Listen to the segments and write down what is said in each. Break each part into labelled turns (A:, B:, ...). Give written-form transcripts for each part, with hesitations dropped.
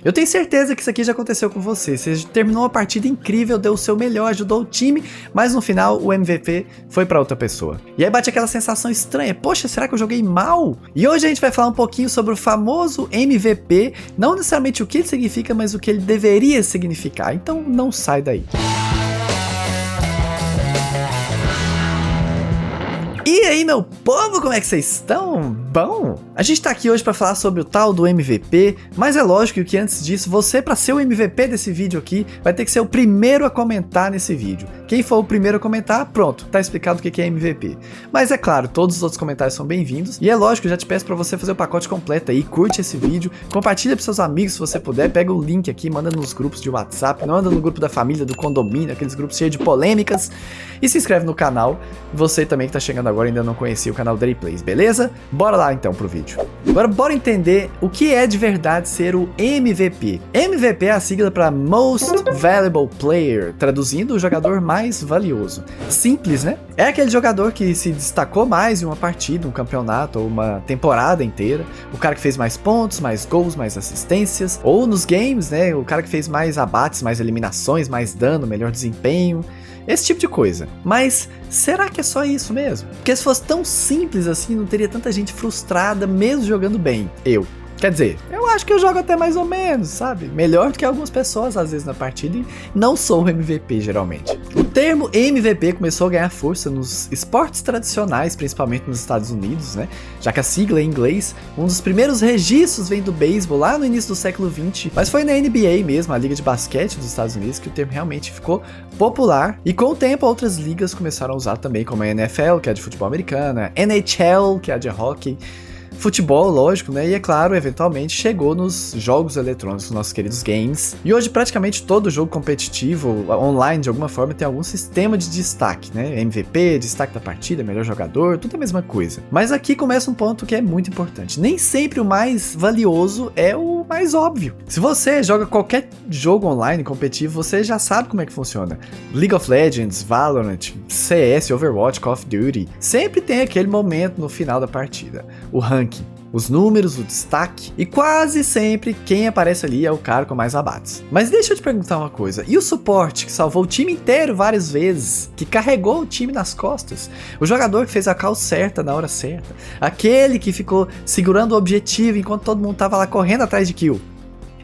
A: Eu tenho certeza que isso aqui já aconteceu com você. Você terminou uma partida incrível, deu o seu melhor, ajudou o time, mas no final o MVP foi pra outra pessoa. E aí bate aquela sensação estranha. Poxa, será que eu joguei mal? E hoje a gente vai falar um pouquinho sobre o famoso MVP, não necessariamente o que ele significa, mas o que ele deveria significar. Então não sai daí. E aí, meu povo, como é que vocês estão? Bom, a gente tá aqui hoje pra falar sobre o tal do MVP, mas é lógico que antes disso, você, pra ser o MVP desse vídeo aqui, vai ter que ser o primeiro a comentar nesse vídeo. Quem for o primeiro a comentar, pronto, tá explicado o que é MVP. Mas é claro, todos os outros comentários são bem-vindos, e é lógico, eu já te peço pra você fazer o pacote completo aí, curte esse vídeo, compartilha pros seus amigos se você puder, pega o link aqui, manda nos grupos de WhatsApp, manda no grupo da família, do condomínio, aqueles grupos cheios de polêmicas, e se inscreve no canal, você também que tá chegando agora ainda não conhecia o canal Day Plays, beleza? Bora lá então pro vídeo. Agora bora entender o que é de verdade ser o MVP. MVP é a sigla para Most Valuable Player, traduzindo o jogador mais valioso. Simples, né? É aquele jogador que se destacou mais em uma partida, um campeonato ou uma temporada inteira. O cara que fez mais pontos, mais gols, mais assistências. Ou nos games, né? O cara que fez mais abates, mais eliminações, mais dano, melhor desempenho. Esse tipo de coisa. Mas será que é só isso mesmo? Porque se fosse tão simples assim, não teria tanta gente frustrada mesmo jogando bem. Quer dizer, eu acho que eu jogo até mais ou menos, sabe? Melhor do que algumas pessoas às vezes na partida e não sou o MVP geralmente. O termo MVP começou a ganhar força nos esportes tradicionais, principalmente nos Estados Unidos, né? Já que a sigla é em inglês, um dos primeiros registros vem do beisebol lá no início do século XX, mas foi na NBA mesmo, a liga de basquete dos Estados Unidos, que o termo realmente ficou popular. E com o tempo outras ligas começaram a usar também, como a NFL, que é a de futebol americano, a NHL, que é a de hockey, futebol, lógico, né? E é claro, eventualmente chegou nos jogos eletrônicos, nossos queridos games. E hoje praticamente todo jogo competitivo, online de alguma forma, tem algum sistema de destaque, né? MVP, destaque da partida, melhor jogador, tudo a mesma coisa. Mas aqui começa um ponto que é muito importante. Nem sempre o mais valioso é o mais óbvio. Se você joga qualquer jogo online competitivo, você já sabe como é que funciona. League of Legends, Valorant, CS, Overwatch, Call of Duty, sempre tem aquele momento no final da partida. O ranking, os números, o destaque, e quase sempre quem aparece ali é o cara com mais abates. Mas deixa eu te perguntar uma coisa, e o suporte que salvou o time inteiro várias vezes, que carregou o time nas costas, o jogador que fez a call certa na hora certa, aquele que ficou segurando o objetivo enquanto todo mundo tava lá correndo atrás de kill?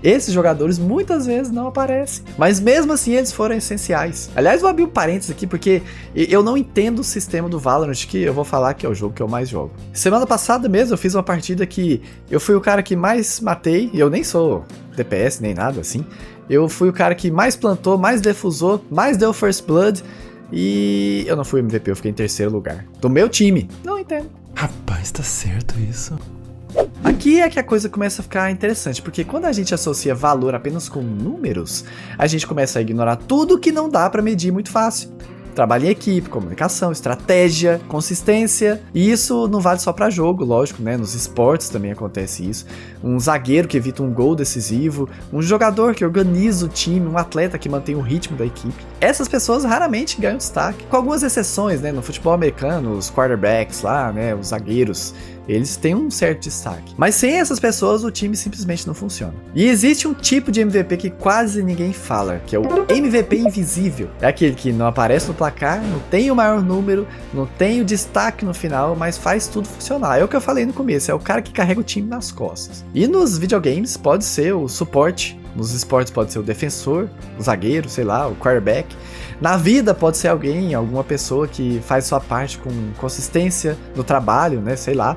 A: Esses jogadores muitas vezes não aparecem, mas mesmo assim eles foram essenciais. Aliás, vou abrir um parênteses aqui porque eu não entendo o sistema do Valorant, que eu vou falar que é o jogo que eu mais jogo. Semana passada mesmo eu fiz uma partida que eu fui o cara que mais matei, e eu nem sou DPS nem nada assim. Eu fui o cara que mais plantou, mais defusou, mais deu First Blood, e eu não fui MVP, eu fiquei em terceiro lugar. Do meu time. Não entendo.
B: Rapaz, tá certo isso?
A: Aqui é que a coisa começa a ficar interessante, porque quando a gente associa valor apenas com números, a gente começa a ignorar tudo que não dá pra medir muito fácil. Trabalho em equipe, comunicação, estratégia, consistência, e isso não vale só pra jogo, lógico, né? Nos esportes também acontece isso. Um zagueiro que evita um gol decisivo, um jogador que organiza o time, um atleta que mantém o ritmo da equipe. Essas pessoas raramente ganham destaque, com algumas exceções, né? No futebol americano, os quarterbacks lá, né? Os zagueiros, eles têm um certo destaque. Mas sem essas pessoas, o time simplesmente não funciona. E existe um tipo de MVP que quase ninguém fala, que é o MVP invisível. É aquele que não aparece no placar, não tem o maior número, não tem o destaque no final, mas faz tudo funcionar. É o que eu falei no começo, é o cara que carrega o time nas costas. E nos videogames pode ser o suporte, nos esportes pode ser o defensor, o zagueiro, sei lá, o quarterback. Na vida pode ser alguma pessoa que faz sua parte com consistência no trabalho, né, sei lá.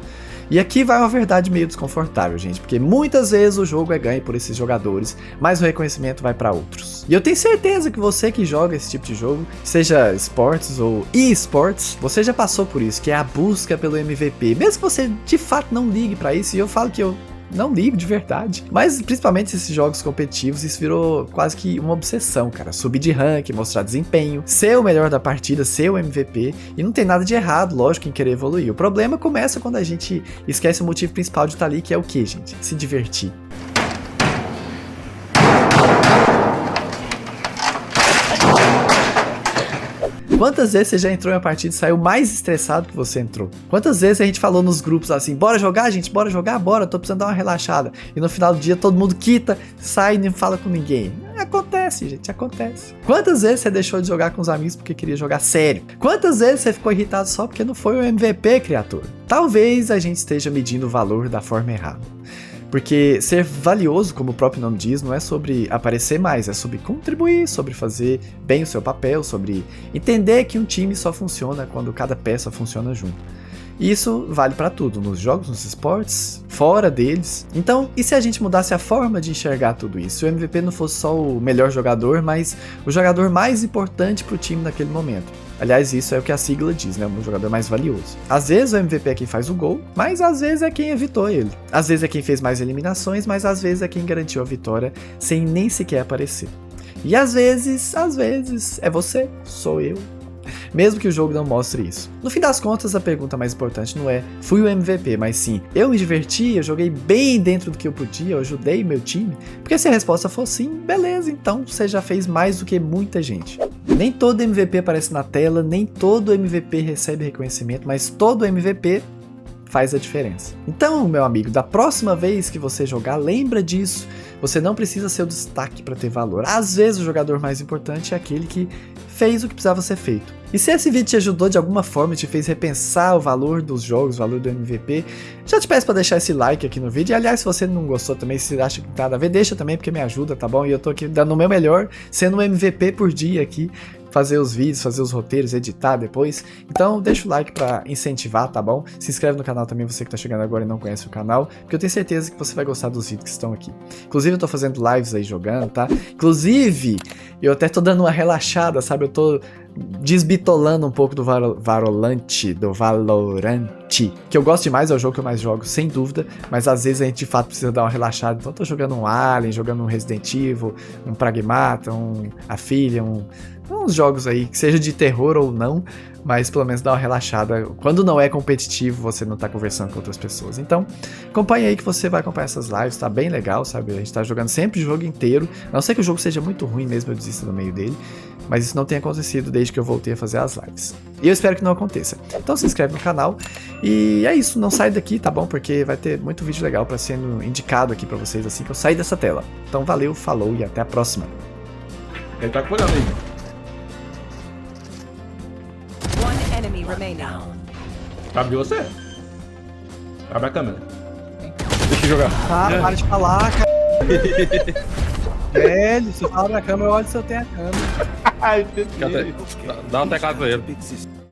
A: E aqui vai uma verdade meio desconfortável, gente, porque muitas vezes o jogo é ganho por esses jogadores, mas o reconhecimento vai para outros. E eu tenho certeza que você que joga esse tipo de jogo, seja esportes ou e-sports, você já passou por isso, que é a busca pelo MVP. Mesmo que você de fato não ligue para isso, e eu falo que eu não ligo de verdade. Mas principalmente esses jogos competitivos, isso virou quase que uma obsessão, cara. Subir de rank, mostrar desempenho, ser o melhor da partida, ser o MVP. E não tem nada de errado, lógico, em querer evoluir. O problema começa quando a gente esquece o motivo principal de estar ali, que é o quê, gente? Se divertir. Quantas vezes você já entrou em uma partida e saiu mais estressado que você entrou? Quantas vezes a gente falou nos grupos assim, bora jogar, gente, bora jogar, bora, tô precisando dar uma relaxada. E no final do dia todo mundo quita, sai e não fala com ninguém. Acontece, gente, acontece. Quantas vezes você deixou de jogar com os amigos porque queria jogar sério? Quantas vezes você ficou irritado só porque não foi o MVP, criatura? Talvez a gente esteja medindo o valor da forma errada. Porque ser valioso, como o próprio nome diz, não é sobre aparecer mais, é sobre contribuir, sobre fazer bem o seu papel, sobre entender que um time só funciona quando cada peça funciona junto. E isso vale pra tudo, nos jogos, nos esportes, fora deles. Então, e se a gente mudasse a forma de enxergar tudo isso? Se o MVP não fosse só o melhor jogador, mas o jogador mais importante pro time naquele momento. Aliás, isso é o que a sigla diz, né? O jogador mais valioso. Às vezes o MVP é quem faz o gol, mas às vezes é quem evitou ele. Às vezes é quem fez mais eliminações, mas às vezes é quem garantiu a vitória sem nem sequer aparecer. E às vezes é você, sou eu. Mesmo que o jogo não mostre isso. No fim das contas, a pergunta mais importante não é fui o MVP, mas sim, eu me diverti, eu joguei bem dentro do que eu podia, eu ajudei meu time. Porque se a resposta for sim, beleza, então você já fez mais do que muita gente. Nem todo MVP aparece na tela, nem todo MVP recebe reconhecimento, mas todo MVP faz a diferença. Então, meu amigo, da próxima vez que você jogar, lembra disso. Você não precisa ser o destaque para ter valor. Às vezes o jogador mais importante é aquele que fez o que precisava ser feito. E se esse vídeo te ajudou de alguma forma e te fez repensar o valor dos jogos, o valor do MVP, já te peço para deixar esse like aqui no vídeo. E aliás, se você não gostou também, se acha que não tem nada a ver, deixa também porque me ajuda, tá bom? E eu tô aqui dando o meu melhor, sendo um MVP por dia aqui, fazer os vídeos, fazer os roteiros, editar depois. Então deixa o like pra incentivar, tá bom? Se inscreve no canal também, você que tá chegando agora e não conhece o canal, porque eu tenho certeza que você vai gostar dos vídeos que estão aqui. Inclusive eu tô fazendo lives aí jogando, tá? Inclusive, eu até tô dando uma relaxada, sabe? Eu tô desbitolando um pouco do Valorant, que eu gosto demais, é o jogo que eu mais jogo, sem dúvida, mas às vezes a gente de fato precisa dar uma relaxada, então eu tô jogando um Alien, jogando um Resident Evil, um Pragmata, A Filha, uns jogos aí, que seja de terror ou não, mas pelo menos dá uma relaxada. Quando não é competitivo, você não tá conversando com outras pessoas. Então, acompanha aí que você vai acompanhar essas lives, tá bem legal, sabe? A gente tá jogando sempre o jogo inteiro, a não ser que o jogo seja muito ruim mesmo, eu desisto no meio dele, mas isso não tem acontecido desde que eu voltei a fazer as lives. E eu espero que não aconteça. Então se inscreve no canal, e é isso, não sai daqui, tá bom? Porque vai ter muito vídeo legal pra sendo indicado aqui pra vocês assim que eu sair dessa tela. Então valeu, falou e até a próxima.
C: Ele tá olhando aí.
D: Enemy remaining.
C: Abre você? Abre a câmera. Deixa eu jogar.
E: Cara, para de falar, cara. Velho, se fala na câmera, olha se eu tenho a câmera.
C: Ai, dá uma teclada pra ele.